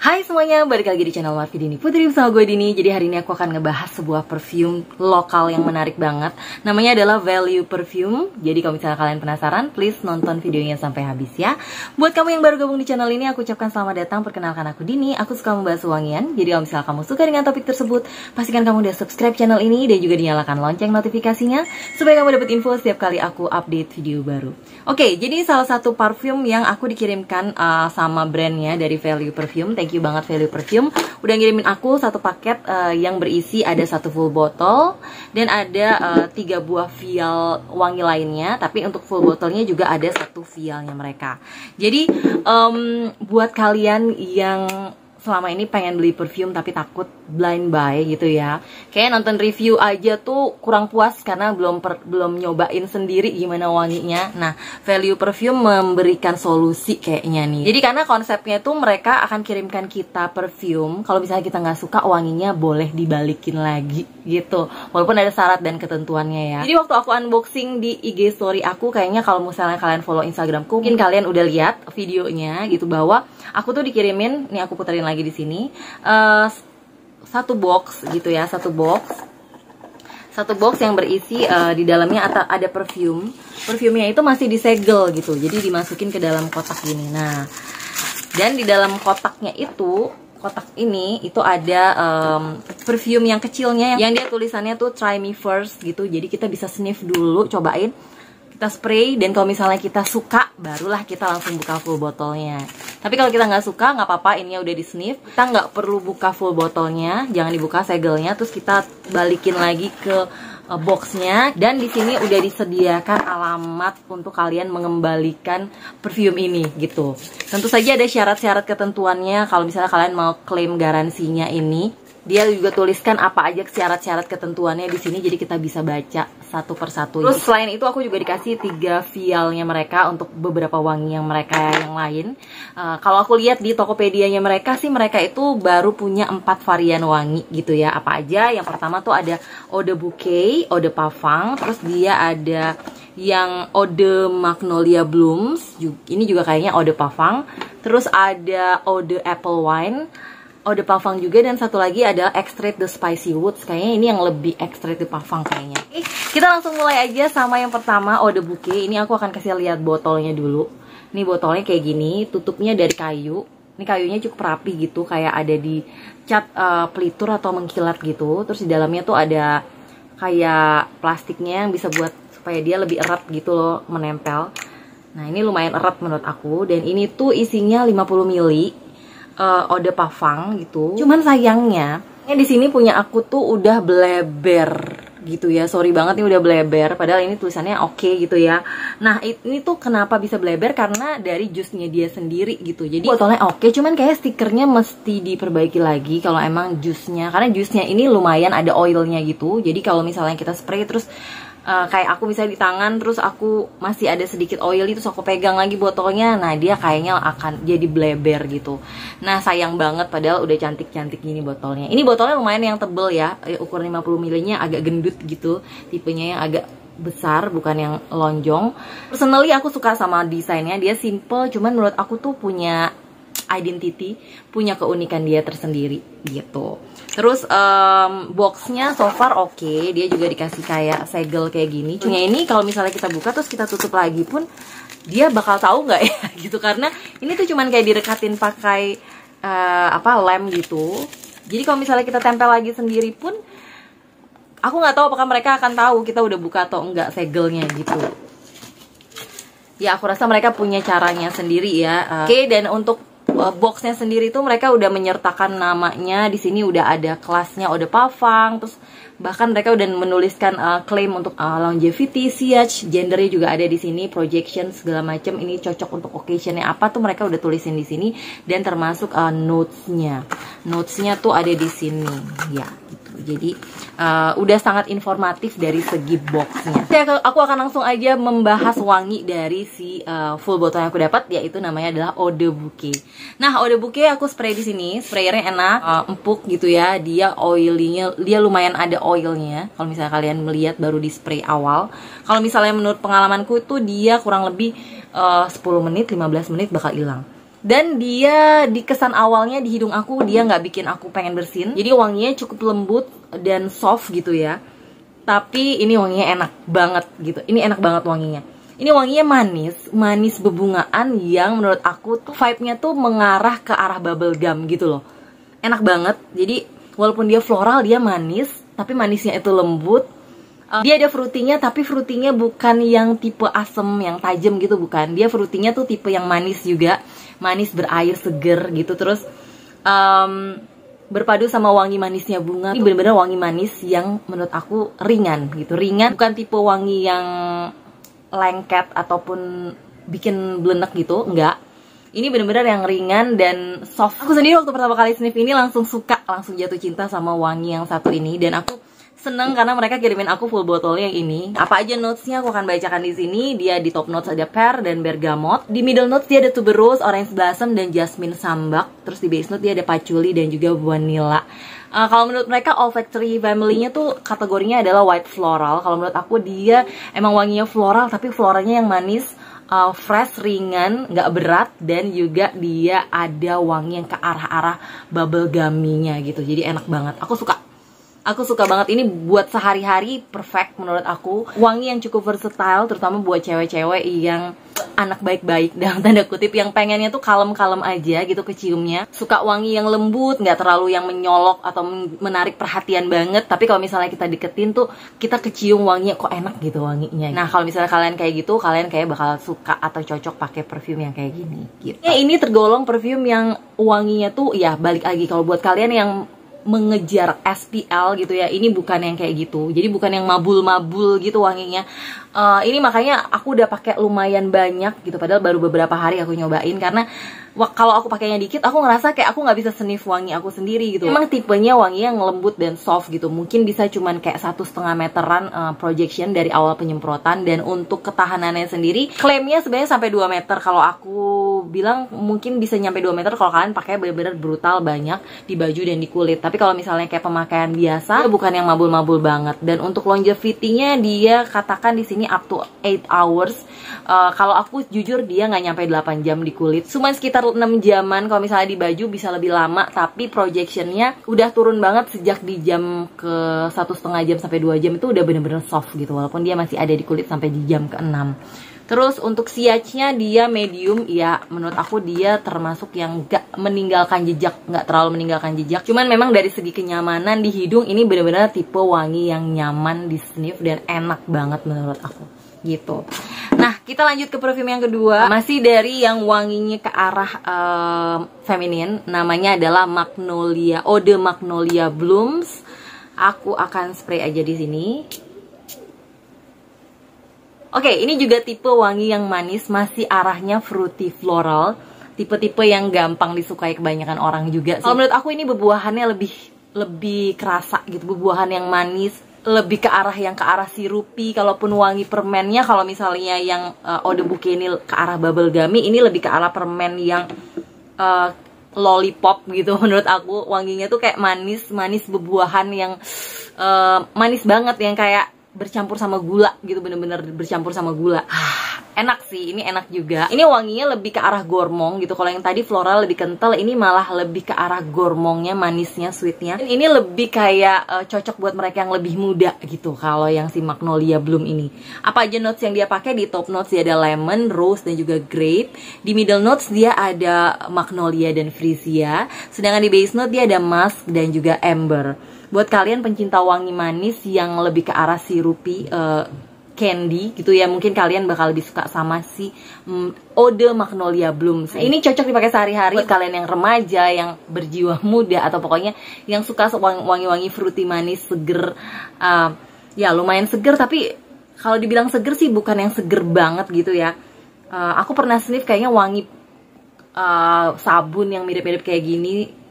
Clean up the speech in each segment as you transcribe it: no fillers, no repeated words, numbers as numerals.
Hai semuanya, balik lagi di channel Marvi Dini Putri bersama gue Dini. Jadi hari ini aku akan ngebahas sebuah perfume lokal yang menarik banget. Namanya adalah Value Perfume. Jadi kalau misalnya kalian penasaran, please nonton videonya sampai habis ya. Buat kamu yang baru gabung di channel ini, aku ucapkan selamat datang. Perkenalkan aku Dini, aku suka membahas wangian. Jadi kalau misalnya kamu suka dengan topik tersebut, pastikan kamu udah subscribe channel ini dan juga dinyalakan lonceng notifikasinya supaya kamu dapat info setiap kali aku update video baru. Oke, jadi salah satu parfum yang aku dikirimkan sama brandnya dari Value Perfume. Thank you banget Value Perfume udah ngirimin aku satu paket yang berisi ada satu full botol dan ada 3 buah vial wangi lainnya. Tapi untuk full botolnya juga ada satu vialnya mereka. Jadi buat kalian yang selama ini pengen beli perfume tapi takut blind buy gitu ya, kayak nonton review aja tuh kurang puas karena belum nyobain sendiri gimana wanginya. Nah, Value Perfume memberikan solusi kayaknya nih. Jadi karena konsepnya tuh mereka akan kirimkan kita perfume, kalau misalnya kita nggak suka wanginya boleh dibalikin lagi gitu, walaupun ada syarat dan ketentuannya ya. Jadi waktu aku unboxing di IG story aku, kayaknya kalau misalnya kalian follow Instagramku, mungkin kalian udah lihat videonya gitu, bahwa aku tuh dikirimin, nih aku puterin lagi di sini, satu box gitu ya, satu box yang berisi di dalamnya ada perfume. Perfumenya itu masih disegel gitu, jadi dimasukin ke dalam kotak gini. Nah, dan di dalam kotaknya itu, kotak ini itu ada perfume yang kecilnya yang dia tulisannya tuh try me first gitu. Jadi kita bisa sniff dulu, cobain, kita spray, dan kalau misalnya kita suka barulah kita langsung buka full botolnya. Tapi kalau kita nggak suka nggak apa-apa, ini udah di sniff, kita nggak perlu buka full botolnya, jangan dibuka segelnya, terus kita balikin lagi ke boxnya. Dan di sini udah disediakan alamat untuk kalian mengembalikan perfume ini gitu. Tentu saja ada syarat-syarat ketentuannya. Kalau misalnya kalian mau klaim garansinya ini, dia juga tuliskan apa aja syarat-syarat ketentuannya di sini, jadi kita bisa baca satu persatu. Terus selain itu aku juga dikasih 3 vialnya mereka untuk beberapa wangi yang mereka yang lain. Kalau aku lihat di Tokopedia-nya mereka sih, mereka itu baru punya 4 varian wangi gitu ya. Apa aja? Yang pertama tuh ada Eau de Bouquet, Eau de Parfum, terus dia ada yang Eau de Magnolia Blooms, ini juga kayaknya Eau de Parfum. Terus ada Eau de Apple Wine, Eau de Parfum juga, dan satu lagi adalah Extrait de Spicy Woods. Kayaknya ini yang lebih Extrait de Parfum kayaknya. Kita langsung mulai aja sama yang pertama, Eau de Bouquet. Ini aku akan kasih lihat botolnya dulu. Ini botolnya kayak gini, tutupnya dari kayu. Ini kayunya cukup rapi gitu, kayak ada di cat pelitur atau mengkilat gitu. Terus di dalamnya tuh ada kayak plastiknya yang bisa buat supaya dia lebih erat gitu loh, menempel. Nah, ini lumayan erat menurut aku. Dan ini tuh isinya 50 ml Eau de Parfum gitu. Cuman sayangnya di sini punya aku tuh udah bleber gitu ya. Sorry banget nih udah bleber, padahal ini tulisannya oke gitu ya. Nah, ini tuh kenapa bisa bleber? Karena dari jusnya dia sendiri gitu. Jadi botolnya oke, cuman kayak stikernya mesti diperbaiki lagi kalau emang jusnya. Karena jusnya ini lumayan ada oilnya gitu. Jadi kalau misalnya kita spray terus kayak aku misalnya di tangan, terus aku masih ada sedikit oil itu, aku pegang lagi botolnya, nah dia kayaknya akan jadi bleber gitu. Nah, sayang banget, padahal udah cantik-cantik gini botolnya. Ini botolnya lumayan yang tebel ya, ukuran 50 ml nya agak gendut gitu, tipenya yang agak besar, bukan yang lonjong. Personally aku suka sama desainnya, dia simple, cuman menurut aku tuh punya identity, punya keunikan dia tersendiri gitu. Terus boxnya so far oke. Dia juga dikasih kayak segel kayak gini. Cuma ini kalau misalnya kita buka terus kita tutup lagi pun, dia bakal tahu nggak ya gitu, karena ini tuh cuman kayak direkatin pakai lem gitu. Jadi kalau misalnya kita tempel lagi sendiri pun, aku nggak tahu apakah mereka akan tahu kita udah buka atau enggak segelnya gitu. Ya, aku rasa mereka punya caranya sendiri ya. Oke, dan untuk boxnya sendiri tuh mereka udah menyertakan namanya di sini, udah ada kelasnya Eau de Parfum, terus bahkan mereka udah menuliskan klaim untuk longevity, siage, gendernya juga ada di sini, projection segala macam. Ini cocok untuk occasionnya apa tuh mereka udah tulisin di sini, dan termasuk notesnya tuh ada di sini ya gitu. Jadi udah sangat informatif dari segi boxnya. Aku akan langsung aja membahas wangi dari si full botol yang aku dapat, yaitu namanya adalah Eau de Bouquet. Nah, Eau de Bouquet aku spray di sini, sprayernya enak, empuk gitu ya. Dia oilnya, dia lumayan ada oilnya. Kalau misalnya kalian melihat baru di spray awal. Kalau misalnya menurut pengalamanku itu dia kurang lebih 10 menit, 15 menit bakal hilang. Dan dia di kesan awalnya di hidung aku, dia nggak bikin aku pengen bersin. Jadi wanginya cukup lembut dan soft gitu ya. Tapi ini wanginya enak banget gitu. Ini enak banget wanginya. Ini wanginya manis bebungaan yang menurut aku tuh vibe-nya tuh mengarah ke arah bubble gum gitu loh. Enak banget. Jadi walaupun dia floral, dia manis, tapi manisnya itu lembut. Dia ada fruitingnya, tapi fruitingnya bukan yang tipe asem yang tajam gitu, bukan. Dia fruitingnya tuh tipe yang manis juga, manis berair seger gitu. Terus berpadu sama wangi manisnya bunga. Ini bener-bener wangi manis yang menurut aku ringan gitu, ringan. Bukan tipe wangi yang lengket ataupun bikin blenek gitu, enggak. Ini bener-bener yang ringan dan soft. Aku sendiri waktu pertama kali sniff ini langsung suka, langsung jatuh cinta sama wangi yang satu ini. Dan aku seneng karena mereka kirimin aku full botolnya yang ini. Apa aja notesnya aku akan bacakan di sini. Dia di top notes ada pear dan bergamot. Di middle notes dia ada tuberose, orange blossom, dan jasmine sambak. Terus di base note dia ada patchouli dan juga vanilla. Kalau menurut mereka olfactory family-nya tuh kategorinya adalah white floral. Kalau menurut aku dia emang wanginya floral, tapi floralnya yang manis, fresh, ringan, nggak berat, dan juga dia ada wangi yang ke arah-arah bubble gummy-nya gitu. Jadi enak banget. Aku suka banget, ini buat sehari-hari perfect menurut aku. Wangi yang cukup versatile, terutama buat cewek-cewek yang anak baik-baik dalam tanda kutip, yang pengennya tuh kalem-kalem aja gitu keciumnya. Suka wangi yang lembut, nggak terlalu yang menyolok atau menarik perhatian banget. Tapi kalau misalnya kita deketin tuh, kita kecium wanginya kok enak gitu wanginya. Nah kalau misalnya kalian kayak gitu, kalian kayak bakal suka atau cocok pakai perfume yang kayak gini gitu. Ini tergolong perfume yang wanginya tuh ya balik lagi, kalau buat kalian yang mengejar SPL gitu ya, ini bukan yang kayak gitu. Jadi bukan yang mabul-mabul gitu wanginya. Ini makanya aku udah pakai lumayan banyak gitu, padahal baru beberapa hari aku nyobain. Karena kalau aku pakainya dikit, aku ngerasa kayak aku nggak bisa sniff wangi aku sendiri gitu. Emang tipenya wangi yang lembut dan soft gitu. Mungkin bisa cuman kayak 1,5 meteran projection dari awal penyemprotan. Dan untuk ketahanannya sendiri, klaimnya sebenarnya sampai 2 meter. Kalau aku bilang mungkin bisa nyampe 2 meter kalau kalian pakai bener-bener brutal banyak di baju dan di kulit. Tapi kalau misalnya kayak pemakaian biasa, bukan yang mabul-mabul banget. Dan untuk longevity-nya dia katakan di sini up to 8 hours. Kalau aku jujur dia nggak nyampe 8 jam di kulit. Cuman sekitar 6 jaman. Kalau misalnya di baju bisa lebih lama, tapi projectionnya udah turun banget sejak di jam ke 1,5 jam sampai 2 jam itu udah bener-bener soft gitu. Walaupun dia masih ada di kulit sampai di jam ke-6. Terus untuk siachnya dia medium, ya menurut aku dia termasuk yang gak meninggalkan jejak, gak terlalu meninggalkan jejak. Cuman memang dari segi kenyamanan di hidung ini benar-benar tipe wangi yang nyaman di sniff dan enak banget menurut aku gitu. Nah kita lanjut ke perfume yang kedua, masih dari yang wanginya ke arah feminin, namanya adalah Magnolia, Eau de Magnolia Blooms. Aku akan spray aja di sini. Oke, ini juga tipe wangi yang manis, masih arahnya fruity floral. Tipe-tipe yang gampang disukai kebanyakan orang juga. Kalau menurut aku ini bebuahannya lebih kerasa gitu, bebuahan yang manis, lebih ke arah sirupi. Kalaupun wangi permennya, kalau misalnya yang Eau de Bouquet ini ke arah bubble gummy, ini lebih ke arah permen yang lollipop gitu. Menurut aku wanginya tuh kayak manis bebuahan yang manis banget, yang kayak bercampur sama gula gitu, bener-bener bercampur sama gula. Enak sih, ini enak juga. Ini wanginya lebih ke arah gormong gitu. Kalau yang tadi floral lebih kental, ini malah lebih ke arah gormongnya, manisnya, sweetnya. Ini lebih kayak cocok buat mereka yang lebih muda gitu. Kalau yang si Magnolia Bloom ini, apa aja notes yang dia pakai? Di top notes dia ada lemon, rose, dan juga grape. Di middle notes dia ada magnolia dan freesia. Sedangkan di base note dia ada musk dan juga amber. Buat kalian pencinta wangi manis yang lebih ke arah sirupi, candy gitu ya, mungkin kalian bakal lebih suka sama si Eau de Magnolia Blooms. Ini cocok dipakai sehari-hari buat kalian yang remaja, yang berjiwa muda, atau pokoknya yang suka wangi-wangi fruity manis, seger. Ya lumayan seger, tapi kalau dibilang seger sih bukan yang seger banget gitu ya. Aku pernah sniff kayaknya wangi sabun yang mirip-mirip kayak gini,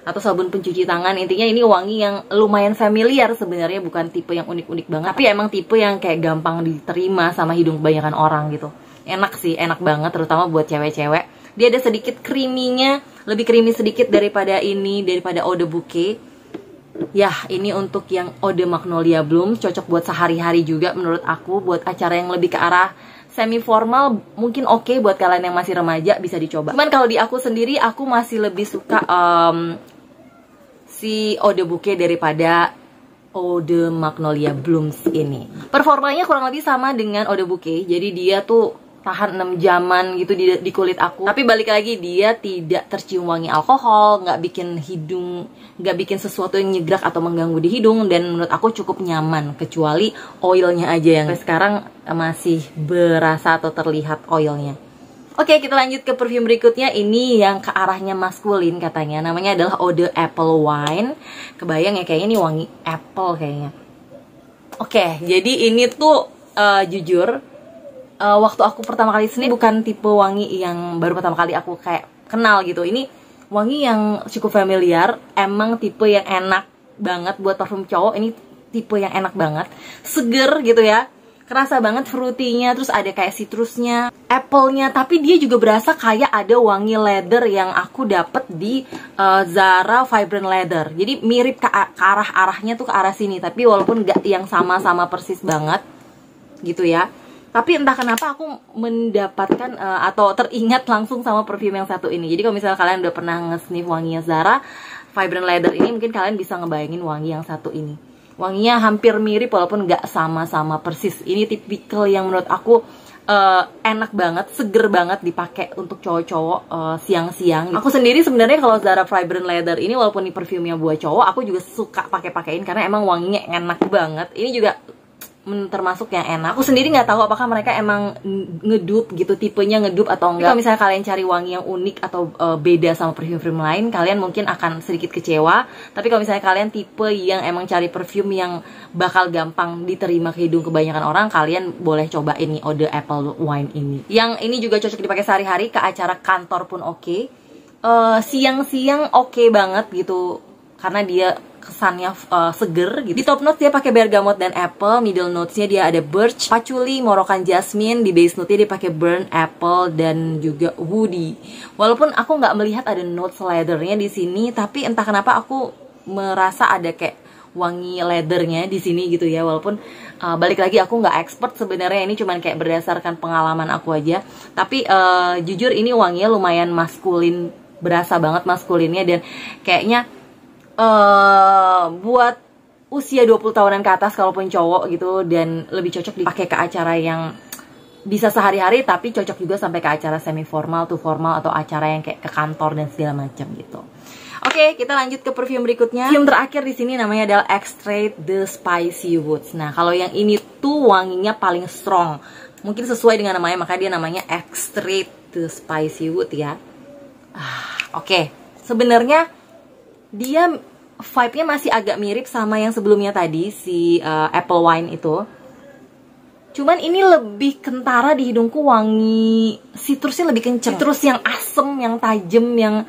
atau sabun pencuci tangan. Intinya ini wangi yang lumayan familiar sebenarnya, bukan tipe yang unik-unik banget, tapi emang tipe yang kayak gampang diterima sama hidung kebanyakan orang gitu. Enak sih, enak banget, terutama buat cewek-cewek. Dia ada sedikit creamy-nya, lebih creamy sedikit daripada Eau de Bouquet. Ya, ini untuk yang Eau de Magnolia Bloom, cocok buat sehari-hari juga menurut aku, buat acara yang lebih ke arah semi formal mungkin oke buat kalian yang masih remaja, bisa dicoba. Cuman kalau di aku sendiri, aku masih lebih suka si Eau de Bouquet daripada Eau de Magnolia Blooms ini. Performanya kurang lebih sama dengan Eau de Bouquet, jadi dia tuh tahan 6 jaman gitu di kulit aku. Tapi balik lagi, dia tidak tercium wangi alkohol, nggak bikin hidung, nggak bikin sesuatu yang nyegrak atau mengganggu di hidung, dan menurut aku cukup nyaman, kecuali oilnya aja yang sekarang masih berasa atau terlihat oilnya. Oke, kita lanjut ke perfume berikutnya. Ini yang ke arahnya maskulin katanya. Namanya adalah Eau de Apple Wine. Kebayang ya, kayaknya ini wangi apple kayaknya. Oke, jadi ini tuh jujur, waktu aku pertama kali sini bukan tipe wangi yang baru pertama kali aku kayak kenal gitu. Ini wangi yang cukup familiar. Emang tipe yang enak banget buat parfum cowok. Ini tipe yang enak banget, seger gitu ya. Kerasa banget fruity-nya, terus ada kayak citrusnya, apple-nya, tapi dia juga berasa kayak ada wangi leather yang aku dapet di Zara Vibrant Leather. Jadi mirip ke arah-arahnya tuh ke arah sini, tapi walaupun gak yang sama-sama persis banget gitu ya. Tapi entah kenapa aku mendapatkan atau teringat langsung sama perfume yang satu ini. Jadi kalau misalnya kalian udah pernah nge-sniff wanginya Zara Vibrant Leather ini, mungkin kalian bisa ngebayangin wangi yang satu ini. Wanginya hampir mirip walaupun nggak sama-sama persis. Ini tipikal yang menurut aku enak banget, seger banget dipakai untuk cowok-cowok siang-siang. Aku sendiri sebenarnya kalau Zara Vibrant Leather ini, walaupun ini perfumenya buat cowok, aku juga suka pakai-pakein karena emang wanginya enak banget. Ini juga termasuk yang enak. Aku sendiri nggak tahu apakah mereka emang ngedup gitu, tipenya ngedup atau enggak. Kalau misalnya kalian cari wangi yang unik atau beda sama perfume lain, kalian mungkin akan sedikit kecewa. Tapi kalau misalnya kalian tipe yang emang cari perfume yang bakal gampang diterima ke hidung kebanyakan orang, kalian boleh coba ini Eau de Apple Wine ini. Yang ini juga cocok dipakai sehari-hari, ke acara kantor pun oke. Siang-siang oke banget gitu, karena dia kesannya seger gitu. Di top notes dia pakai bergamot dan apple, middle notesnya dia ada birch, patchouli, Moroccan jasmine, di base note-nya dia pakai burnt apple dan juga woody. Walaupun aku nggak melihat ada notes leathernya di sini, tapi entah kenapa aku merasa ada kayak wangi leathernya di sini gitu ya. Walaupun balik lagi aku nggak expert sebenarnya, ini cuman kayak berdasarkan pengalaman aku aja. Tapi jujur ini wanginya lumayan maskulin, berasa banget maskulinnya, dan kayaknya buat usia 20 tahunan ke atas kalaupun cowok gitu, dan lebih cocok dipakai ke acara yang bisa sehari-hari, tapi cocok juga sampai ke acara semi formal, to formal, atau acara yang kayak ke kantor dan segala macam gitu. Oke, kita lanjut ke perfume berikutnya. Perfume terakhir di sini namanya adalah Extrait de Spicy Woods. Nah, kalau yang ini tuh wanginya paling strong. Mungkin sesuai dengan namanya, maka dia namanya Extrait de Spicy Wood ya. Oke. Sebenarnya dia vibe-nya masih agak mirip sama yang sebelumnya tadi, si Apple Wine itu. Cuman ini lebih kentara di hidungku, wangi citrusnya lebih kenceng. Citrus yang asem, yang tajam, yang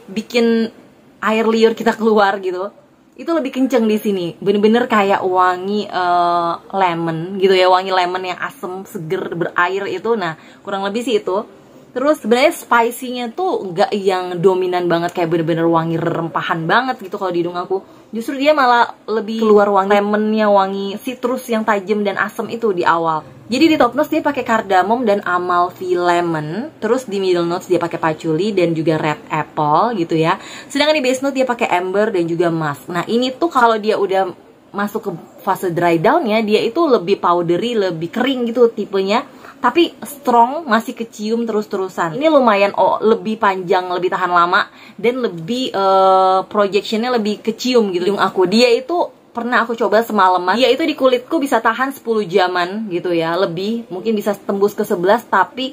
bikin air liur kita keluar gitu. Itu lebih kenceng di sini. Bener-bener kayak wangi lemon gitu ya, wangi lemon yang asem, seger, berair itu. Nah, kurang lebih sih itu. Terus sebenarnya spicy-nya tuh nggak yang dominan banget kayak bener-bener wangi rempahan banget gitu kalau di hidung aku. Justru dia malah lebih keluar wangi lemonnya, wangi citrus yang tajam dan asam itu di awal. Jadi di top notes dia pakai cardamom dan Amalfi lemon. Terus di middle notes dia pakai patchouli dan juga red apple gitu ya. Sedangkan di base note dia pakai amber dan juga musk. Nah ini tuh kalau dia udah masuk ke fase dry down-nya, dia itu lebih powdery, lebih kering gitu tipenya. Tapi strong, masih kecium terus-terusan. Ini lumayan lebih panjang, lebih tahan lama, dan lebih projectionnya lebih kecium gitu hidung aku. Dia itu pernah aku coba semalaman. Dia itu di kulitku bisa tahan 10 jaman gitu ya, lebih. Mungkin bisa tembus ke 11, tapi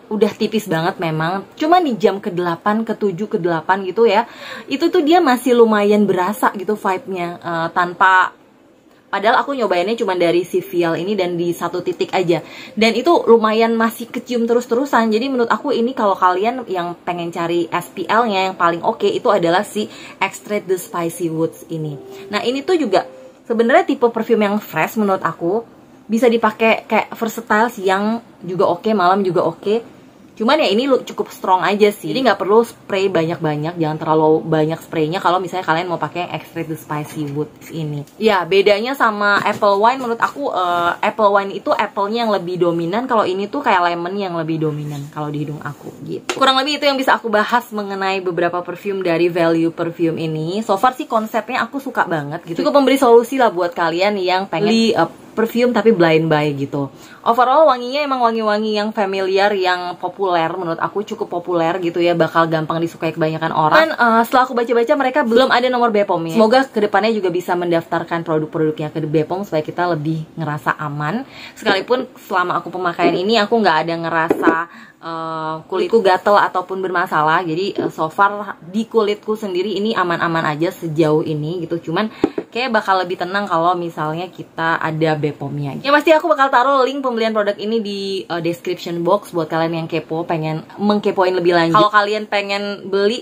udah tipis banget memang. Cuma di jam ke-8, ke-7, ke-8 gitu ya, itu tuh dia masih lumayan berasa gitu vibe-nya, tanpa... Padahal aku nyobainnya cuma dari si vial ini dan di satu titik aja. Dan itu lumayan masih kecium terus-terusan. Jadi menurut aku ini kalau kalian yang pengen cari SPL-nya yang paling oke, itu adalah si Extrait de Spicy Woods ini. Nah ini tuh juga sebenarnya tipe perfume yang fresh menurut aku. Bisa dipakai kayak versatile, siang juga oke, malam juga oke. Cuman ya ini cukup strong aja sih. Jadi nggak perlu spray banyak-banyak, jangan terlalu banyak spraynya kalau misalnya kalian mau pakai extract the spicy wood ini. Ya, bedanya sama apple wine menurut aku, apple wine itu apple-nya yang lebih dominan, kalau ini tuh kayak lemon yang lebih dominan kalau di hidung aku gitu. Kurang lebih itu yang bisa aku bahas mengenai beberapa perfume dari Value Perfume ini. So far sih konsepnya aku suka banget gitu. Cukup memberi solusi lah buat kalian yang pengen beli perfume tapi blind buy gitu. Overall wanginya emang wangi-wangi yang familiar, yang populer, menurut aku cukup populer gitu ya, bakal gampang disukai kebanyakan orang. Dan setelah aku baca-baca mereka belum ada nomor BPOM-nya. Semoga kedepannya juga bisa mendaftarkan produk-produknya ke BPOM supaya kita lebih ngerasa aman. Sekalipun selama aku pemakaian ini aku nggak ada ngerasa kulitku gatel ataupun bermasalah. Jadi so far di kulitku sendiri ini aman-aman aja sejauh ini gitu. Cuman kayak bakal lebih tenang kalau misalnya kita ada BPOM-nya. Ya pasti aku bakal taruh link pembelian produk ini di description box buat kalian yang kepo, pengen mengkepoin lebih lanjut. Kalau kalian pengen beli,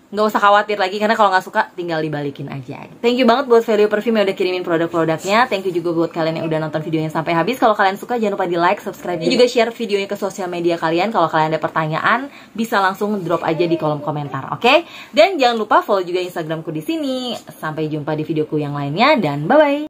nggak usah khawatir lagi, karena kalau nggak suka tinggal dibalikin aja. Thank you banget buat Value Perfume yang udah kirimin produk-produknya. Thank you juga buat kalian yang udah nonton videonya sampai habis. Kalau kalian suka jangan lupa di like, subscribe, dan juga share videonya ke sosial media kalian. Kalau kalian ada pertanyaan bisa langsung drop aja di kolom komentar, oke? Dan jangan lupa follow juga Instagramku di sini. Sampai jumpa di videoku yang lainnya dan bye bye.